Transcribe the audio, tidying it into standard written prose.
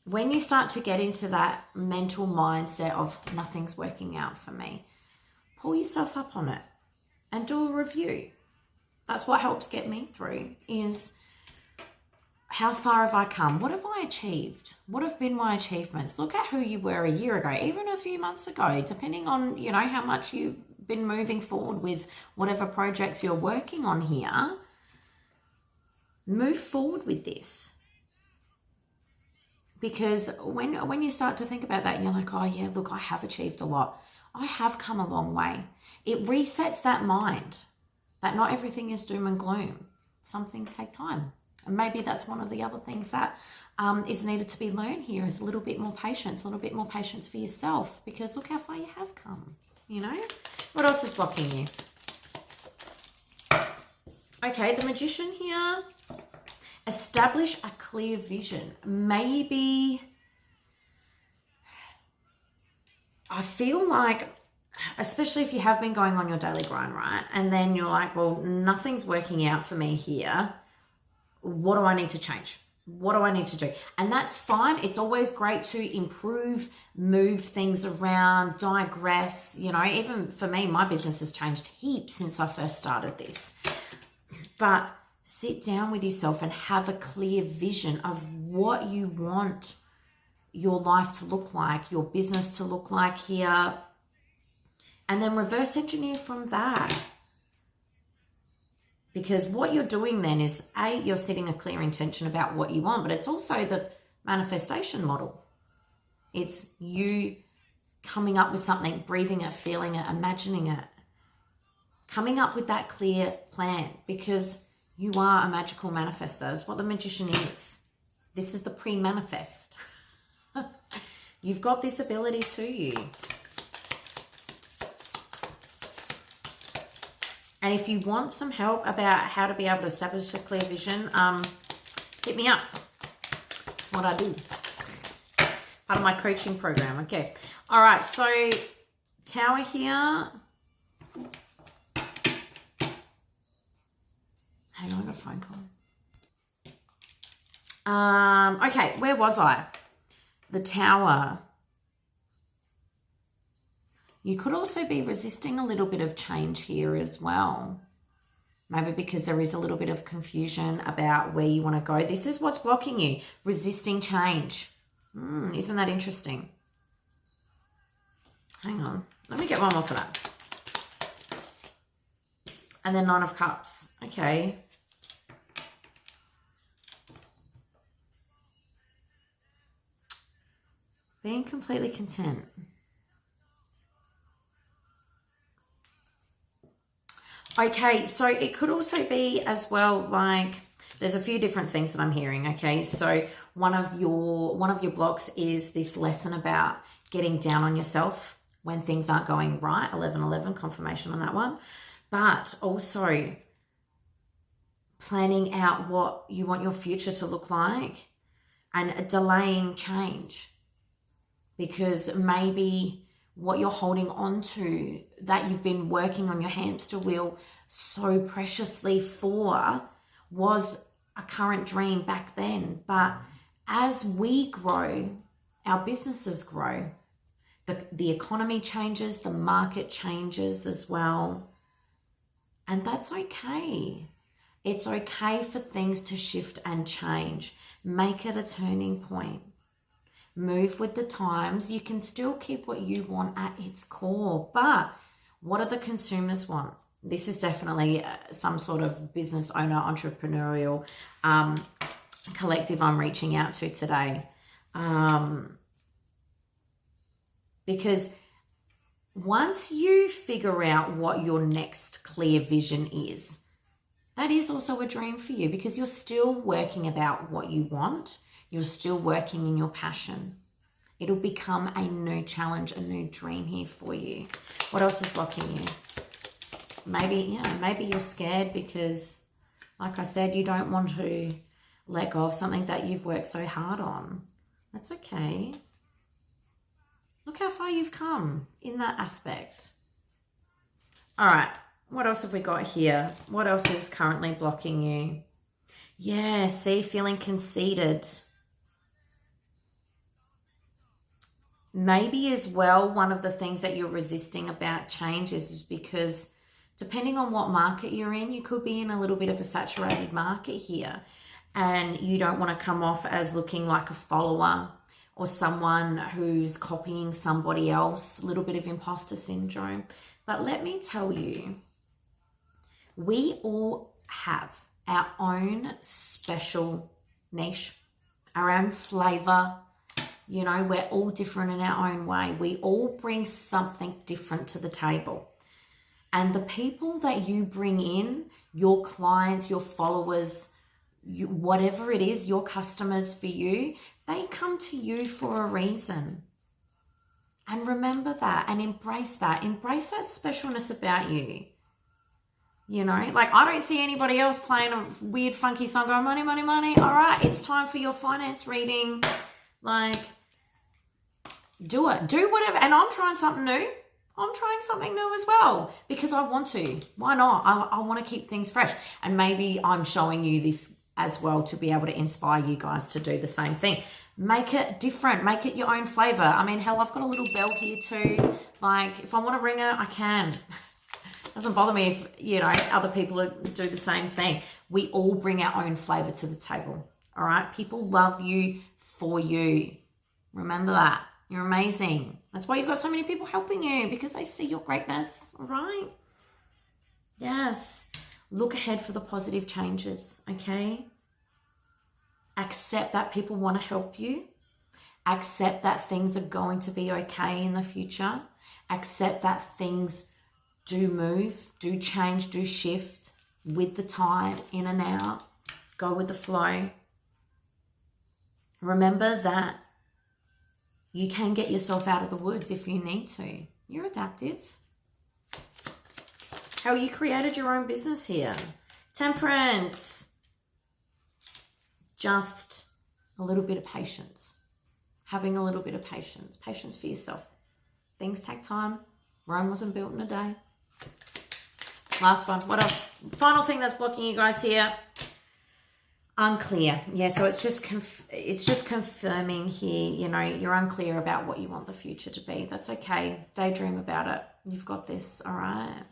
when you start to get into that mental mindset of nothing's working out for me, pull yourself up on it and do a review. That's what helps get me through, is how far have I come? What have I achieved? What have been my achievements? Look at who you were a year ago, even a few months ago, depending on, how much you've been moving forward with whatever projects you're working on here. Move forward with this. Because when you start to think about that, you're like, oh yeah, look, I have achieved a lot. I have come a long way. It resets that mind that not everything is doom and gloom. Some things take time. And maybe that's one of the other things that is needed to be learned here, is a little bit more patience, a little bit more patience for yourself, because look how far you have come, What else is blocking you? Okay, the Magician here. Establish a clear vision. Maybe, I feel like, especially if you have been going on your daily grind, right? And then you're like, well, nothing's working out for me here. What do I need to change? What do I need to do? And that's fine. It's always great to improve, move things around, digress. Even for me, my business has changed heaps since I first started this. But sit down with yourself and have a clear vision of what you want your life to look like, your business to look like here. And then reverse engineer from that. Because what you're doing then is, you're setting a clear intention about what you want, but it's also the manifestation model. It's you coming up with something, breathing it, feeling it, imagining it, coming up with that clear plan, because you are a magical manifester. That's what the Magician is. This is the pre-manifest. You've got this ability to you. And if you want some help about how to be able to establish a clear vision, hit me up. That's what I do. Part of my coaching program. Okay. All right. So Tower here. Hang on, I got a phone call. Okay, where was I? The Tower. You could also be resisting a little bit of change here as well. Maybe because there is a little bit of confusion about where you want to go. This is what's blocking you. Resisting change. Isn't that interesting? Hang on. Let me get one more for that. And then Nine of Cups. Okay. Being completely content. Okay, so it could also be as well, like, there's a few different things that I'm hearing, okay? So one of your blocks is this lesson about getting down on yourself when things aren't going right. 1111, confirmation on that one. But also planning out what you want your future to look like and delaying change. Because maybe what you're holding on to, that you've been working on your hamster wheel so preciously for, was a current dream back then. But as we grow, our businesses grow. The economy changes, the market changes as well. And that's okay. It's okay for things to shift and change. Make it a turning point. Move with the times. You can still keep what you want at its core, but what do the consumers want? This is definitely some sort of business owner, entrepreneurial collective I'm reaching out to today. Because once you figure out what your next clear vision is, that is also a dream for you, because you're still working about what you want. You're still working in your passion. It'll become a new challenge, a new dream here for you. What else is blocking you? Maybe you're scared because, like I said, you don't want to let go of something that you've worked so hard on. That's okay. Look how far you've come in that aspect. All right. What else have we got here? What else is currently blocking you? Yeah, see, feeling conceited. maybe as well, one of the things that you're resisting about change is because depending on what market you're in, you could be in a little bit of a saturated market here, and you don't want to come off as looking like a follower or someone who's copying somebody else, a little bit of imposter syndrome. But let me tell you, we all have our own special niche, our own flavor. You know, we're all different in our own way. We all bring something different to the table. And the people that you bring in, your clients, your followers, whatever it is, your customers for you, they come to you for a reason. And remember that and embrace that. Embrace that specialness about you. You know, like I don't see anybody else playing a weird, funky song going, money, money, money. All right, it's time for your finance reading. Like, do it. Do whatever. And I'm trying something new. I'm trying something new as well because I want to. Why not? I want to keep things fresh. And maybe I'm showing you this as well to be able to inspire you guys to do the same thing. Make it different. Make it your own flavor. I mean, hell, I've got a little bell here too. Like, if I want to ring it, I can. Doesn't bother me if, you know, other people do the same thing. We all bring our own flavor to the table. All right? People love you for you. Remember that. You're amazing. That's why you've got so many people helping you, because they see your greatness. All right? Yes. Look ahead for the positive changes, okay? Accept that people want to help you. Accept that things are going to be okay in the future. Accept that things do move, do change, do shift with the tide, in and out. Go with the flow. Remember that you can get yourself out of the woods if you need to. You're adaptive. How you created your own business here. Temperance. Just a little bit of patience. Having a little bit of patience. Patience for yourself. Things take time. Rome wasn't built in a day. Last one. What else? Final thing that's blocking you guys here. Unclear. Yeah, so it's just confirming here, you know, you're unclear about what you want the future to be. That's okay. Daydream about it. You've got this, all right?